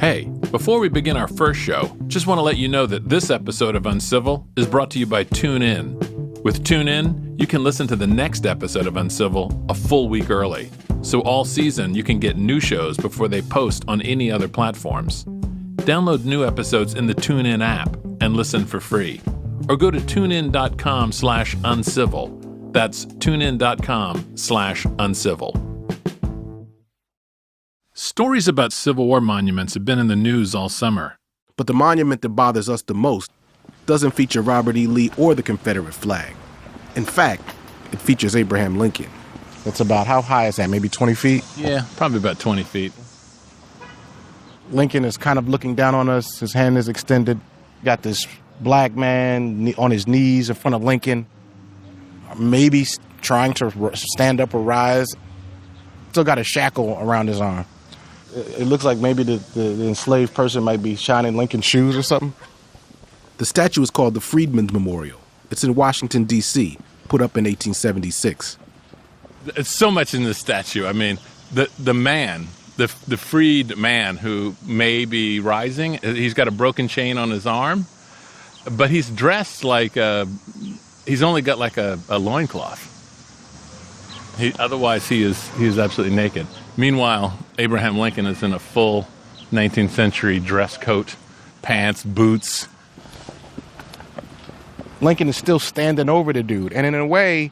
Hey, before we begin our first show, just want to let you know that this episode of Uncivil is brought to you by TuneIn. With TuneIn, you can listen to the next episode of Uncivil a full week early. So all season, you can get new shows before they post on any other platforms. Download new episodes in the TuneIn app and listen for free. Or go to tunein.com/uncivil. That's tunein.com/uncivil. Stories about Civil War monuments have been in the news all summer. But the monument that bothers us the most doesn't feature Robert E. Lee or the Confederate flag. In fact, it features Abraham Lincoln. It's about, how high is that, maybe 20 feet? Yeah, probably about 20 feet. Lincoln is kind of looking down on us. His hand is extended. Got this black man on his knees in front of Lincoln, maybe trying to stand up or rise. Still got a shackle around his arm. It looks like maybe the enslaved person might be shining Lincoln's shoes or something. The statue is called the Freedmen's Memorial. It's in Washington, D.C., put up in 1876. It's so much in this statue. I mean, the man, the freed man who may be rising, he's got a broken chain on his arm, but he's dressed like he's only got like a loincloth. Otherwise, he is absolutely naked. Meanwhile, Abraham Lincoln is in a full 19th century dress coat, pants, boots. Lincoln is still standing over the dude. And in a way,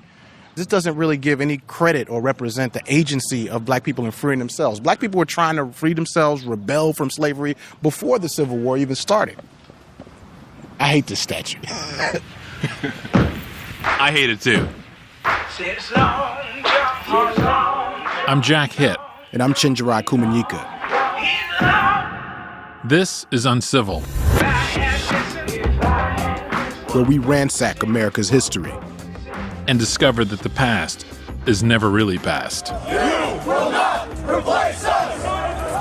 this doesn't really give any credit or represent the agency of black people in freeing themselves. Black people were trying to free themselves, rebel from slavery before the Civil War even started. I hate this statue. I hate it too. I'm Jack Hitt. And I'm Chinjarai Kumanyika. This is Uncivil, where we ransack America's history and discover that the past is never really past. You will not replace us!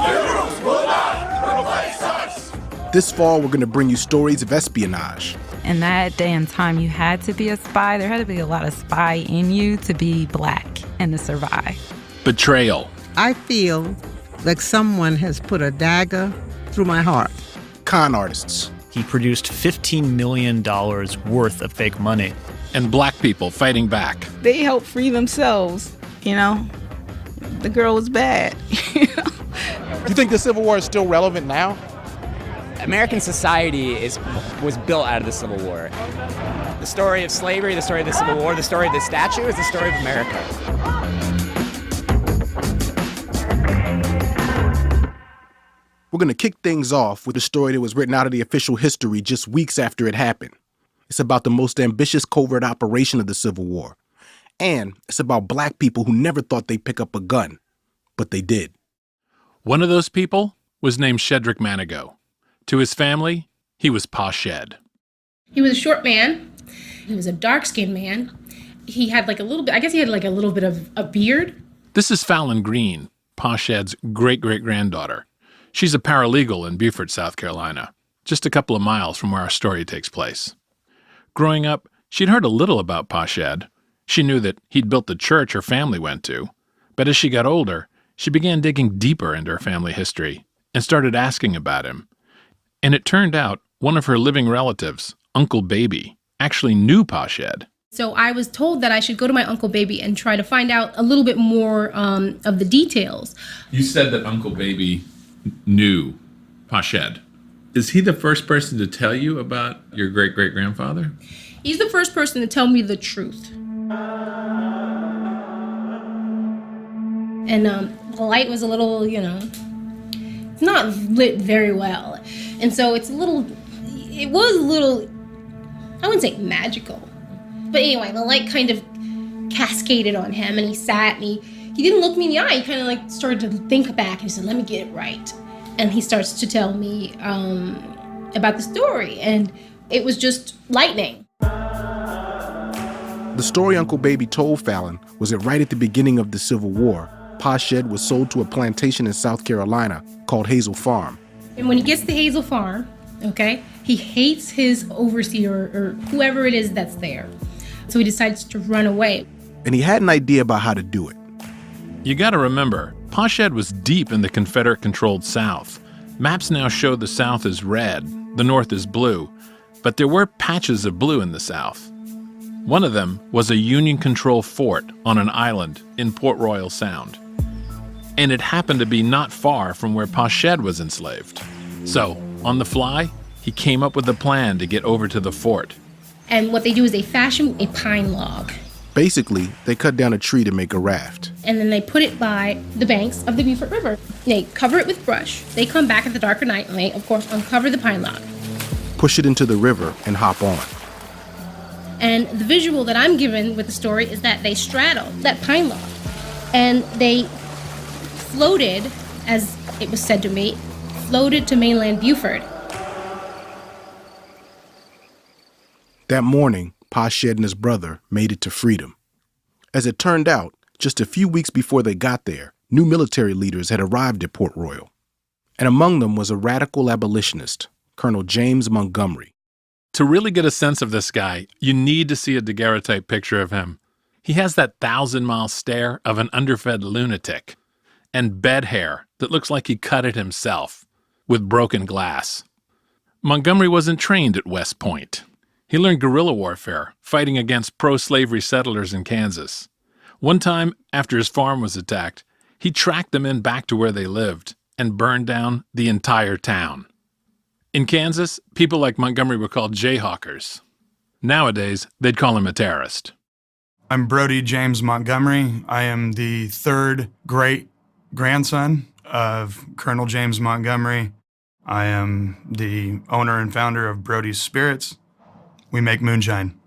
You will not replace us! This fall, we're going to bring you stories of espionage. In that day and time, you had to be a spy. There had to be a lot of spy in you to be black and to survive. Betrayal. I feel like someone has put a dagger through my heart. Con artists. He produced $15 million worth of fake money. And black people fighting back. They helped free themselves, you know. The girl was bad. You think the Civil War is still relevant now? American society was built out of the Civil War. The story of slavery, the story of the Civil War, the story of the statue is the story of America. We're going to kick things off with a story that was written out of the official history just weeks after it happened. It's about the most ambitious covert operation of the Civil War. And it's about black people who never thought they'd pick up a gun, but they did. One of those people was named Shedrick Manigault. To his family, he was Posh Ed. He was a short man. He was a dark-skinned man. He had like a little bit of a beard. This is Fallon Green, Posh Ed's great-great-granddaughter. She's a paralegal in Beaufort, South Carolina, just a couple of miles from where our story takes place. Growing up, she'd heard a little about Posh Ed. She knew that he'd built the church her family went to. But as she got older, she began digging deeper into her family history and started asking about him. And it turned out one of her living relatives, Uncle Baby, actually knew Posh Ed. So I was told that I should go to my Uncle Baby and try to find out a little bit more of the details. You said that Uncle Baby knew Posh Ed. Is he the first person to tell you about your great-great-grandfather? He's the first person to tell me the truth. And the light was a little, it's not lit very well. And so it was a little, I wouldn't say magical. But anyway, the light kind of cascaded on him, and he sat, and he didn't look me in the eye. He kind of like started to think back, and he said, let me get it right. And he starts to tell me about the story, and it was just lightning. The story Uncle Baby told Fallon was that right at the beginning of the Civil War, Posh Ed was sold to a plantation in South Carolina called Hazel Farm. And when he gets to Hazel Farm, okay, he hates his overseer or whoever it is that's there. So he decides to run away. And he had an idea about how to do it. You gotta remember, Posh Ed was deep in the Confederate-controlled South. Maps now show the South is red, the North is blue, but there were patches of blue in the South. One of them was a Union-controlled fort on an island in Port Royal Sound. And it happened to be not far from where Posh Ed was enslaved. So, on the fly, he came up with a plan to get over to the fort. And what they do is they fashion a pine log. Basically, they cut down a tree to make a raft. And then they put it by the banks of the Beaufort River. They cover it with brush. They come back at the dark of night and they, of course, uncover the pine log. Push it into the river and hop on. And the visual that I'm given with the story is that they straddled that pine log. And they floated, as it was said to me, floated to mainland Beaufort. That morning, Posh Ed and his brother made it to freedom. As it turned out, just a few weeks before they got there, new military leaders had arrived at Port Royal. And among them was a radical abolitionist, Colonel James Montgomery. To really get a sense of this guy, you need to see a daguerreotype picture of him. He has that 1,000-mile stare of an underfed lunatic, and bed hair that looks like he cut it himself, with broken glass. Montgomery wasn't trained at West Point. He learned guerrilla warfare, fighting against pro-slavery settlers in Kansas. One time, after his farm was attacked, he tracked the men back to where they lived and burned down the entire town. In Kansas, people like Montgomery were called jayhawkers. Nowadays, they'd call him a terrorist. I'm Brody James Montgomery. I am the third great-grandson of Colonel James Montgomery. I am the owner and founder of Brody's Spirits. We make moonshine.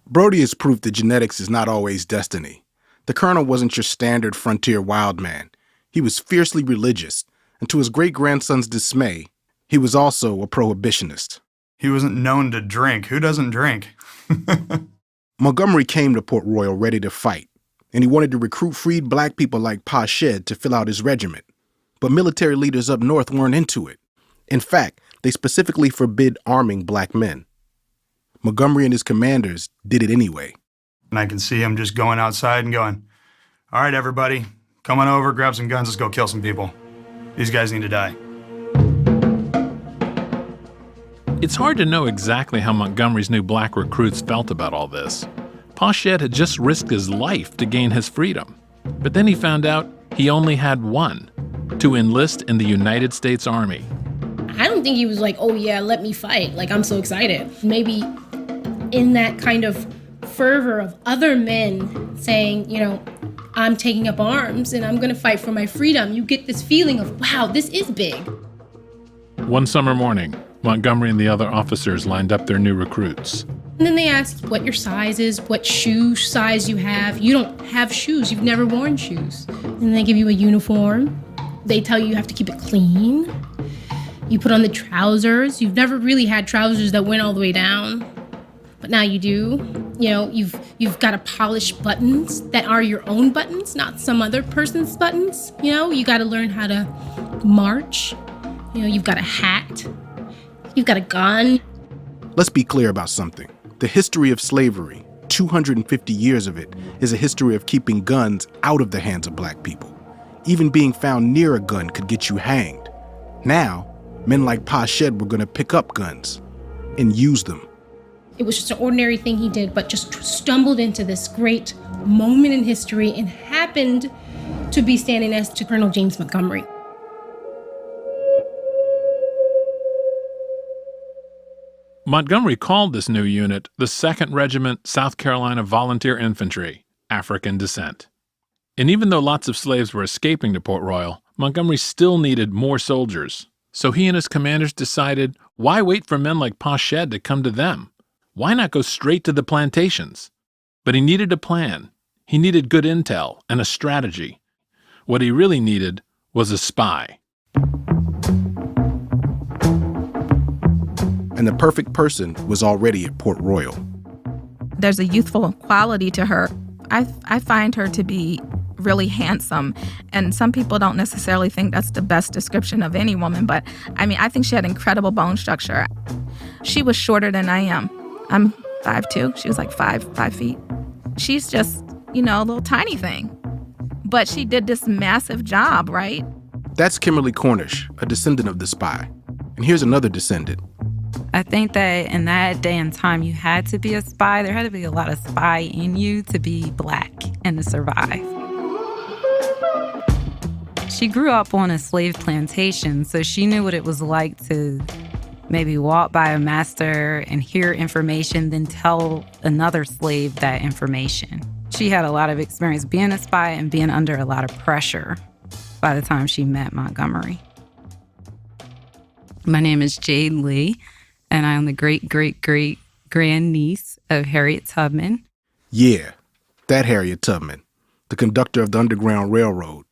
Brody is proof that genetics is not always destiny. The colonel wasn't your standard frontier wild man. He was fiercely religious, and to his great-grandson's dismay, he was also a prohibitionist. He wasn't known to drink. Who doesn't drink? Montgomery came to Port Royal ready to fight, and he wanted to recruit freed black people like Posh Ed to fill out his regiment. But military leaders up north weren't into it. In fact, they specifically forbid arming black men. Montgomery and his commanders did it anyway. And I can see him just going outside and going, all right, everybody, come on over, grab some guns, let's go kill some people. These guys need to die. It's hard to know exactly how Montgomery's new black recruits felt about all this. Posh Ed had just risked his life to gain his freedom. But then he found out he only had one, to enlist in the United States Army. I don't think he was like, oh yeah, let me fight. Like, I'm so excited. Maybe in that kind of fervor of other men saying, you know, I'm taking up arms and I'm going to fight for my freedom, you get this feeling of, wow, this is big. One summer morning, Montgomery and the other officers lined up their new recruits. And then they asked what your size is, what shoe size you have. You don't have shoes. You've never worn shoes. And they give you a uniform. They tell you have to keep it clean. You put on the trousers. You've never really had trousers that went all the way down, but now you do. You know, you've got to polish buttons that are your own buttons, not some other person's buttons. You know, you got to learn how to march. You know, you've got a hat. You've got a gun. Let's be clear about something. The history of slavery, 250 years of it, is a history of keeping guns out of the hands of black people. Even being found near a gun could get you hanged. Now, men like Posh Ed were going to pick up guns and use them. It was just an ordinary thing he did, but just stumbled into this great moment in history and happened to be standing next to Colonel James Montgomery. Montgomery called this new unit the 2nd Regiment South Carolina Volunteer Infantry, African descent. And even though lots of slaves were escaping to Port Royal, Montgomery still needed more soldiers. So he and his commanders decided, why wait for men like Posh Ed to come to them? Why not go straight to the plantations? But he needed a plan. He needed good intel and a strategy. What he really needed was a spy. And the perfect person was already at Port Royal. There's a youthful quality to her. I find her to be really handsome, and some people don't necessarily think that's the best description of any woman, but I mean, I think she had incredible bone structure. She was shorter than I am. I'm 5'2". She was like 5 feet. She's just, you know, a little tiny thing. But she did this massive job, right? That's Kimberly Cornish, a descendant of the spy. And here's another descendant. I think that in that day and time, you had to be a spy. There had to be a lot of spy in you to be Black and to survive. She grew up on a slave plantation, so she knew what it was like to maybe walk by a master and hear information, then tell another slave that information. She had a lot of experience being a spy and being under a lot of pressure by the time she met Montgomery. My name is Jade Lee, and I'm the great-great-great-grandniece of Harriet Tubman. Yeah, that Harriet Tubman, the conductor of the Underground Railroad.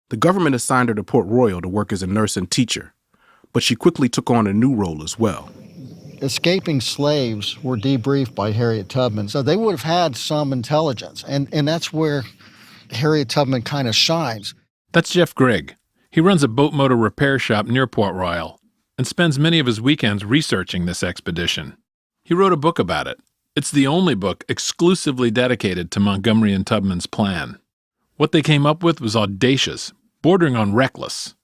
The government assigned her to Port Royal to work as a nurse and teacher, but she quickly took on a new role as well. Escaping slaves were debriefed by Harriet Tubman, so they would have had some intelligence, and that's where Harriet Tubman kind of shines. That's Jeff Grigg. He runs a boat motor repair shop near Port Royal and spends many of his weekends researching this expedition. He wrote a book about it. It's the only book exclusively dedicated to Montgomery and Tubman's plan. What they came up with was audacious, bordering on reckless.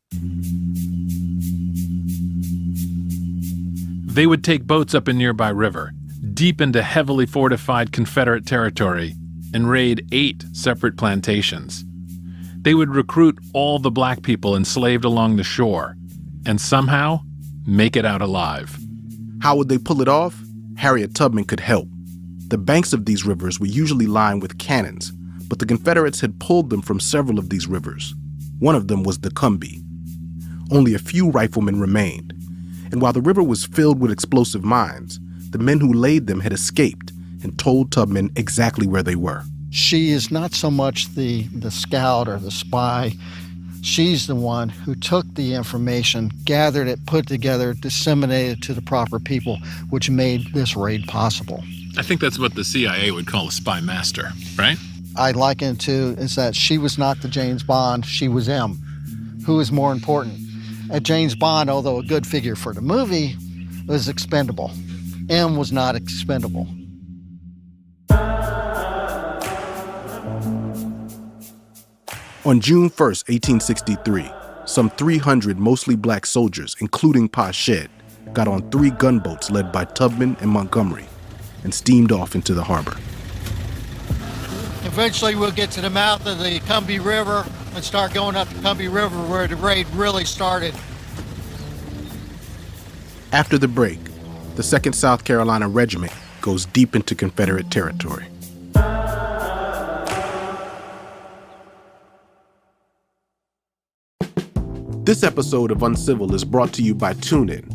They would take boats up a nearby river, deep into heavily fortified Confederate territory, and raid 8 separate plantations. They would recruit all the Black people enslaved along the shore, and somehow make it out alive. How would they pull it off? Harriet Tubman could help. The banks of these rivers were usually lined with cannons, but the Confederates had pulled them from several of these rivers. One of them was the Combahee. Only a few riflemen remained, and while the river was filled with explosive mines, the men who laid them had escaped and told Tubman exactly where they were. She is not so much the scout or the spy. She's the one who took the information, gathered it, put it together, disseminated it to the proper people, which made this raid possible. I think that's what the CIA would call a spy master, right? I liken it to is that she was not the James Bond, she was M. Who is more important? At James Bond, although a good figure for the movie, was expendable. M was not expendable. On June 1st, 1863, some 300 mostly Black soldiers, including Posh Ed, got on 3 gunboats led by Tubman and Montgomery and steamed off into the harbor. Eventually, we'll get to the mouth of the Combahee River and start going up the Combahee River where the raid really started. After the break, the 2nd South Carolina Regiment goes deep into Confederate territory. This episode of Uncivil is brought to you by TuneIn.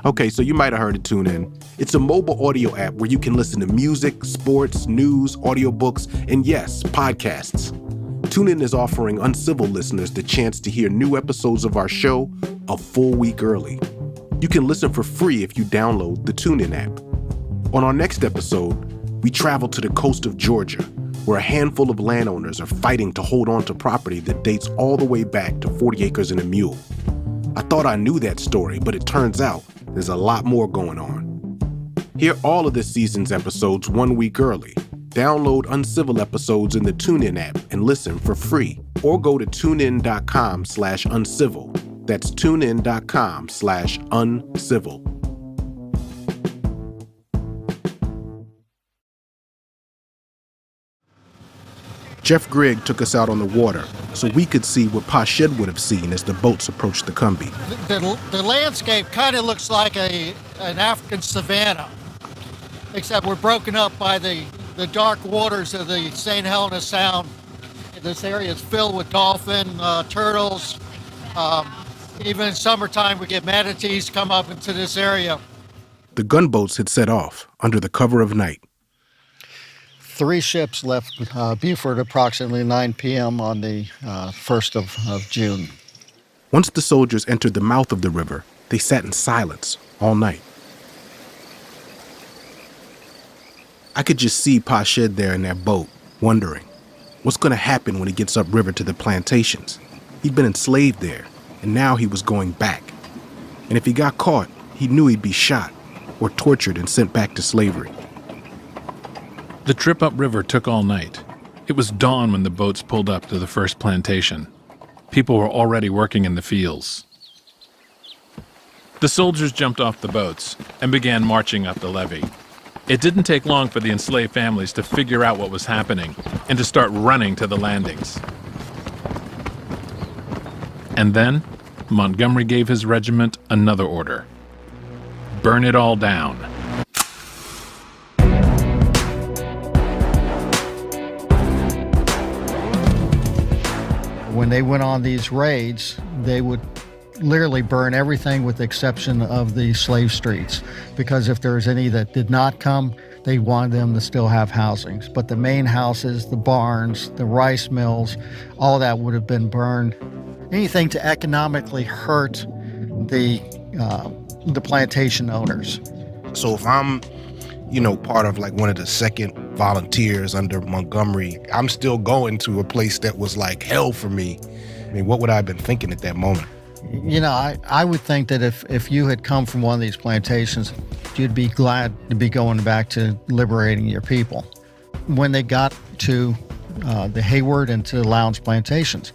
Okay, so you might have heard of TuneIn. It's a mobile audio app where you can listen to music, sports, news, audiobooks, and yes, podcasts. TuneIn is offering Uncivil listeners the chance to hear new episodes of our show a full week early. You can listen for free if you download the TuneIn app. On our next episode, we travel to the coast of Georgia, where a handful of landowners are fighting to hold on to property that dates all the way back to 40 acres and a mule. I thought I knew that story, but it turns out there's a lot more going on. Hear all of this season's episodes 1 week early. Download Uncivil episodes in the TuneIn app and listen for free. Or go to tunein.com/uncivil. That's tunein.com/uncivil. Jeff Grigg took us out on the water so we could see what Posh Ed would have seen as the boats approached the Combahee. The landscape kind of looks like an African savanna, except we're broken up by the dark waters of the St. Helena Sound. This area is filled with dolphin, turtles. Even in summertime, we get manatees come up into this area. The gunboats had set off under the cover of night. 3 ships left Beaufort approximately 9 p.m. on the 1st of June. Once the soldiers entered the mouth of the river, they sat in silence all night. I could just see Posh Ed there in that boat, wondering, what's going to happen when he gets upriver to the plantations? He'd been enslaved there, and now he was going back. And if he got caught, he knew he'd be shot or tortured and sent back to slavery. The trip upriver took all night. It was dawn when the boats pulled up to the first plantation. People were already working in the fields. The soldiers jumped off the boats and began marching up the levee. It didn't take long for the enslaved families to figure out what was happening and to start running to the landings. And then Montgomery gave his regiment another order: burn it all down. When they went on these raids, they would literally burn everything with the exception of the slave streets, because if there's any that did not come, they wanted them to still have housings. But the main houses, the barns, the rice mills, all that would have been burned. Anything to economically hurt the plantation owners. So if I'm, part of like one of the second volunteers under Montgomery, I'm still going to a place that was like hell for me. I mean, what would I have been thinking at that moment? I would think that if you had come from one of these plantations, you'd be glad to be going back to liberating your people. When they got to the Hayward and to the Lowndes plantations,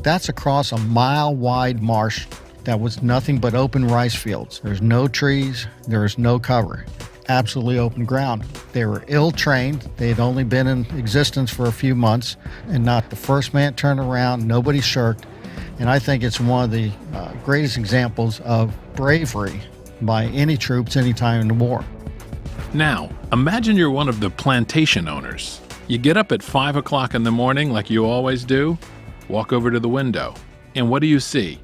that's across a mile-wide marsh that was nothing but open rice fields. There's no trees, there's no cover. Absolutely open ground. They were ill-trained. They had only been in existence for a few months, and not the first man turned around, nobody shirked. And I think it's one of the greatest examples of bravery by any troops any time in the war. Now, imagine you're one of the plantation owners. You get up at 5 o'clock in the morning like you always do, walk over to the window, and what do you see?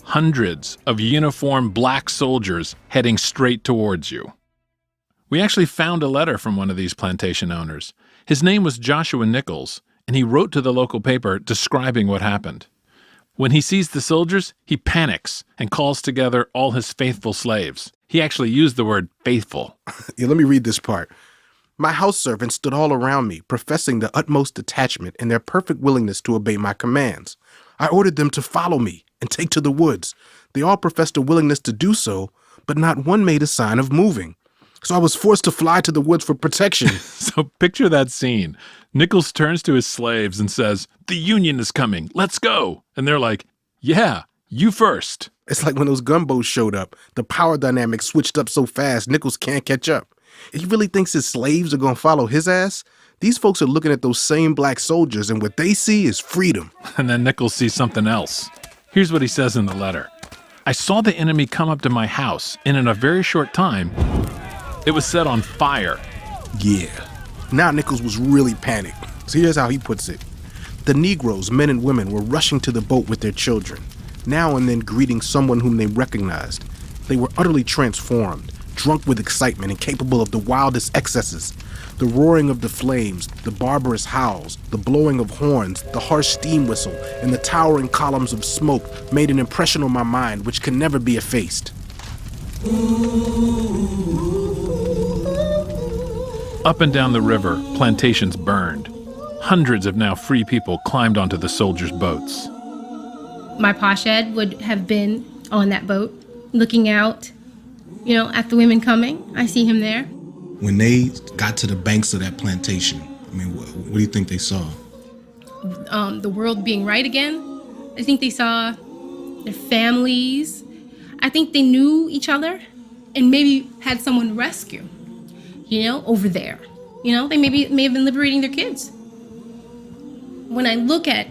Hundreds of uniformed black soldiers heading straight towards you. We actually found a letter from one of these plantation owners. His name was Joshua Nichols, and he wrote to the local paper describing what happened. When he sees the soldiers, he panics and calls together all his faithful slaves. He actually used the word faithful. Yeah, let me read this part. My house servants stood all around me, professing the utmost attachment and their perfect willingness to obey my commands. I ordered them to follow me and take to the woods. They all professed a willingness to do so, but not one made a sign of moving. So I was forced to fly to the woods for protection. So picture that scene. Nichols turns to his slaves and says, "The Union is coming. Let's go." And they're like, "Yeah, you first." It's like when those gunboats showed up. The power dynamic switched up so fast, Nichols can't catch up. He really thinks his slaves are going to follow his ass? These folks are looking at those same black soldiers, and what they see is freedom. And then Nichols sees something else. Here's what he says in the letter. "I saw the enemy come up to my house, and in a very short time, it was set on fire." Yeah. Now Nichols was really panicked. So here's how he puts it. The Negroes, men and women, were rushing to the boat with their children, now and then greeting someone whom they recognized. They were utterly transformed, drunk with excitement and capable of the wildest excesses. The roaring of the flames, the barbarous howls, the blowing of horns, the harsh steam whistle, and the towering columns of smoke made an impression on my mind which can never be effaced. Up and down the river, plantations burned. Hundreds of now free people climbed onto the soldiers' boats. My Posh Ed would have been on that boat, looking out, at the women coming. I see him there. When they got to the banks of that plantation, I mean, what do you think they saw? The world being right again. I think they saw their families. I think they knew each other and maybe had someone rescue, over there. They may have been liberating their kids. When I look at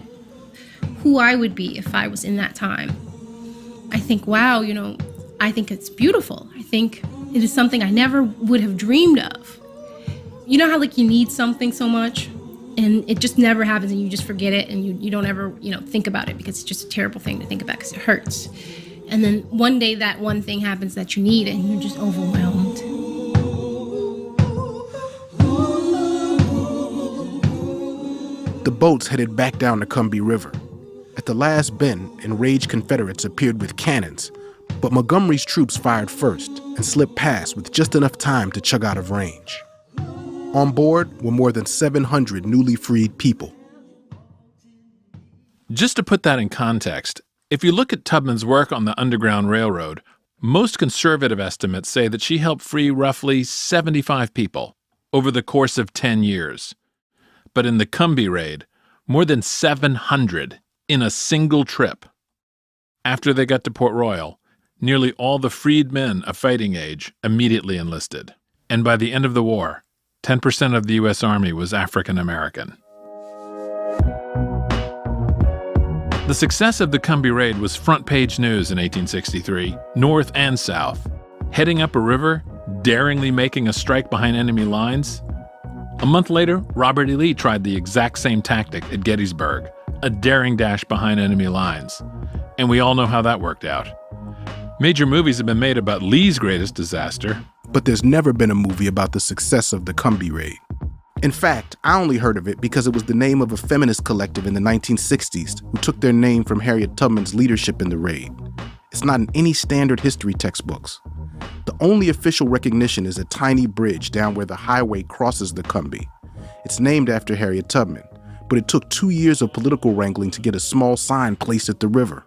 who I would be if I was in that time, I think, wow, I think it's beautiful. I think it is something I never would have dreamed of. You know how you need something so much and it just never happens and you just forget it and you don't ever, think about it because it's just a terrible thing to think about because it hurts. And then one day that one thing happens that you need and you're just overwhelmed. The boats headed back down the Combahee River. At the last bend, enraged Confederates appeared with cannons, but Montgomery's troops fired first and slipped past with just enough time to chug out of range. On board were more than 700 newly freed people. Just to put that in context, if you look at Tubman's work on the Underground Railroad, most conservative estimates say that she helped free roughly 75 people over the course of 10 years. But in the Combahee raid, more than 700 in a single trip. After they got to Port Royal, nearly all the freed men of fighting age immediately enlisted. And by the end of the war, 10% of the U.S. Army was African American. The success of the Combahee Raid was front-page news in 1863, North and South. Heading up a river, daringly making a strike behind enemy lines. A month later, Robert E. Lee tried the exact same tactic at Gettysburg, a daring dash behind enemy lines. And we all know how that worked out. Major movies have been made about Lee's greatest disaster. But there's never been a movie about the success of the Combahee Raid. In fact, I only heard of it because it was the name of a feminist collective in the 1960s who took their name from Harriet Tubman's leadership in the raid. It's not in any standard history textbooks. The only official recognition is a tiny bridge down where the highway crosses the Combahee. It's named after Harriet Tubman, but it took 2 years of political wrangling to get a small sign placed at the river.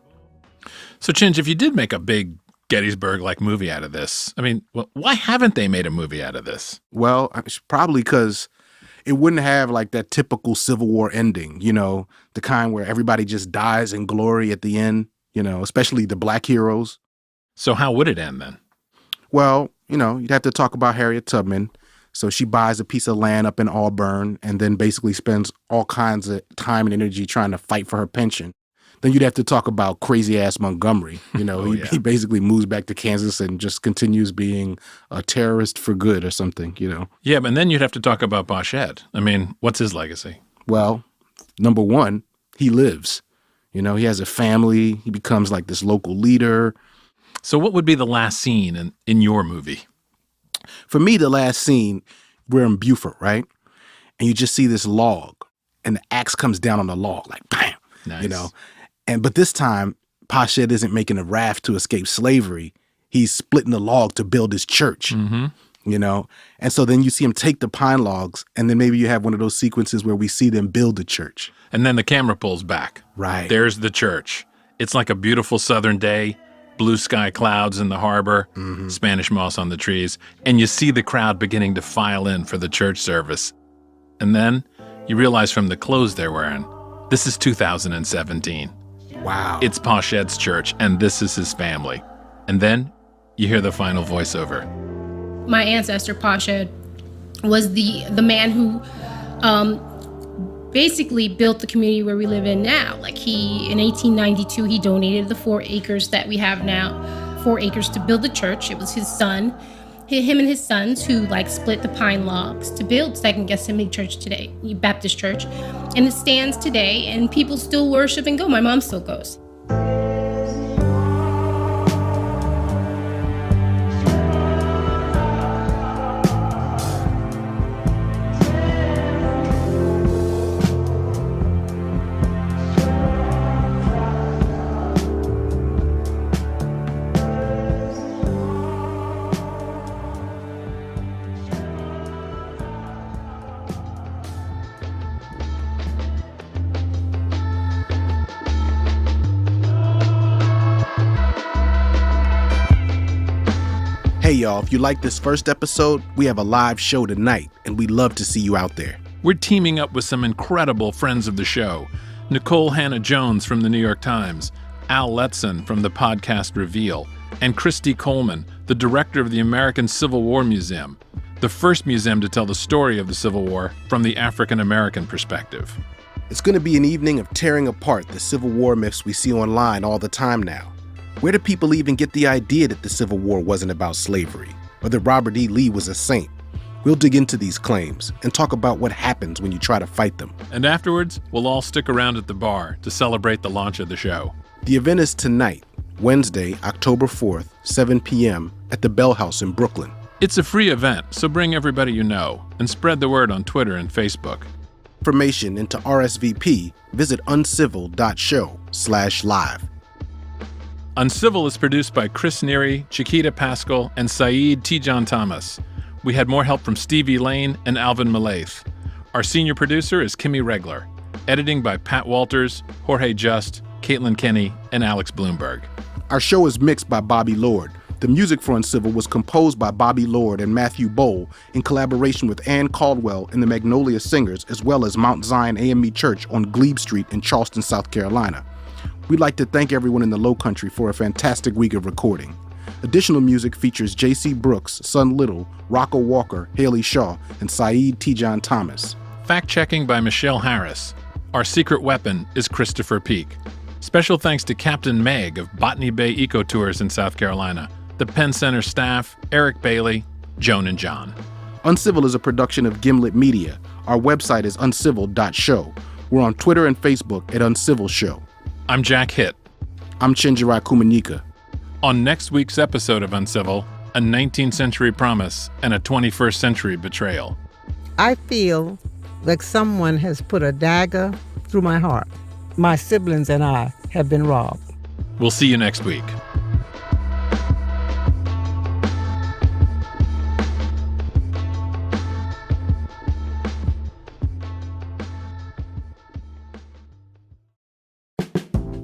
So, Chinch, if you did make a big Gettysburg-like movie out of this, why haven't they made a movie out of this? Well, it's probably because it wouldn't have like that typical Civil War ending, the kind where everybody just dies in glory at the end, especially the black heroes. So how would it end then? Well, you'd have to talk about Harriet Tubman. So she buys a piece of land up in Auburn and then basically spends all kinds of time and energy trying to fight for her pension. Then you'd have to talk about crazy-ass Montgomery. He basically moves back to Kansas and just continues being a terrorist for good or something, Yeah, but then you'd have to talk about Posh Ed. What's his legacy? Well, number one, he lives. He has a family. He becomes like this local leader. So what would be the last scene in your movie? For me, the last scene, we're in Beaufort, right? And you just see this log, and the axe comes down on the log, like, bam, nice. But this time, Posh Ed isn't making a raft to escape slavery. He's splitting the log to build his church, And so then you see him take the pine logs, and then maybe you have one of those sequences where we see them build the church. And then the camera pulls back. Right. There's the church. It's like a beautiful southern day, blue sky clouds in the harbor, Spanish moss on the trees, and you see the crowd beginning to file in for the church service. And then you realize from the clothes they're wearing, this is 2017. Wow. It's Posh Ed's church, and this is his family. And then you hear the final voiceover. My ancestor, Posh Ed, was the man who basically built the community where we live in now. In 1892, he donated the 4 acres that we have now, 4 acres to build the church. It was his son, him and his sons who split the pine logs to build Second Gethsemane Church today, Baptist Church. And it stands today, and people still worship and go. My mom still goes. Hey y'all, if you like this first episode, we have a live show tonight, and we'd love to see you out there. We're teaming up with some incredible friends of the show. Nicole Hannah-Jones from the New York Times, Al Letson from the podcast Reveal, and Christy Coleman, the director of the American Civil War Museum, the first museum to tell the story of the Civil War from the African American perspective. It's going to be an evening of tearing apart the Civil War myths we see online all the time now. Where do people even get the idea that the Civil War wasn't about slavery, or that Robert E. Lee was a saint? We'll dig into these claims and talk about what happens when you try to fight them. And afterwards, we'll all stick around at the bar to celebrate the launch of the show. The event is tonight, Wednesday, October 4th, 7 p.m. at the Bell House in Brooklyn. It's a free event, so bring everybody you know and spread the word on Twitter and Facebook. Information into RSVP, visit uncivil.show/live. Uncivil is produced by Chris Neary, Chiquita Pascal, and Saeed Tijan Thomas. We had more help from Stevie Lane and Alvin Malaith. Our senior producer is Kimmy Regler. Editing by Pat Walters, Jorge Just, Caitlin Kenny, and Alex Bloomberg. Our show is mixed by Bobby Lord. The music for Uncivil was composed by Bobby Lord and Matthew Bowl in collaboration with Ann Caldwell and the Magnolia Singers, as well as Mount Zion AME Church on Glebe Street in Charleston, South Carolina. We'd like to thank everyone in the Low Country for a fantastic week of recording. Additional music features J.C. Brooks, Son Little, Rocco Walker, Haley Shaw, and Saeed T. Thomas. Fact-checking by Michelle Harris. Our secret weapon is Christopher Peak. Special thanks to Captain Meg of Botany Bay Ecotours in South Carolina, the Penn Center staff, Eric Bailey, Joan and John. Uncivil is a production of Gimlet Media. Our website is uncivil.show. We're on Twitter and Facebook at Uncivil Show. I'm Jack Hitt. I'm Chenjerai Kumanyika. On next week's episode of Uncivil, a 19th century promise and a 21st century betrayal. I feel like someone has put a dagger through my heart. My siblings and I have been robbed. We'll see you next week.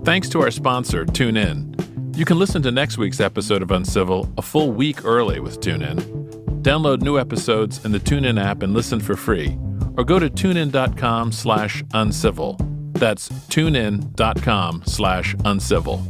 Thanks to our sponsor, TuneIn. You can listen to next week's episode of Uncivil a full week early with TuneIn. Download new episodes in the TuneIn app and listen for free, or go to tunein.com/uncivil. That's tunein.com/uncivil.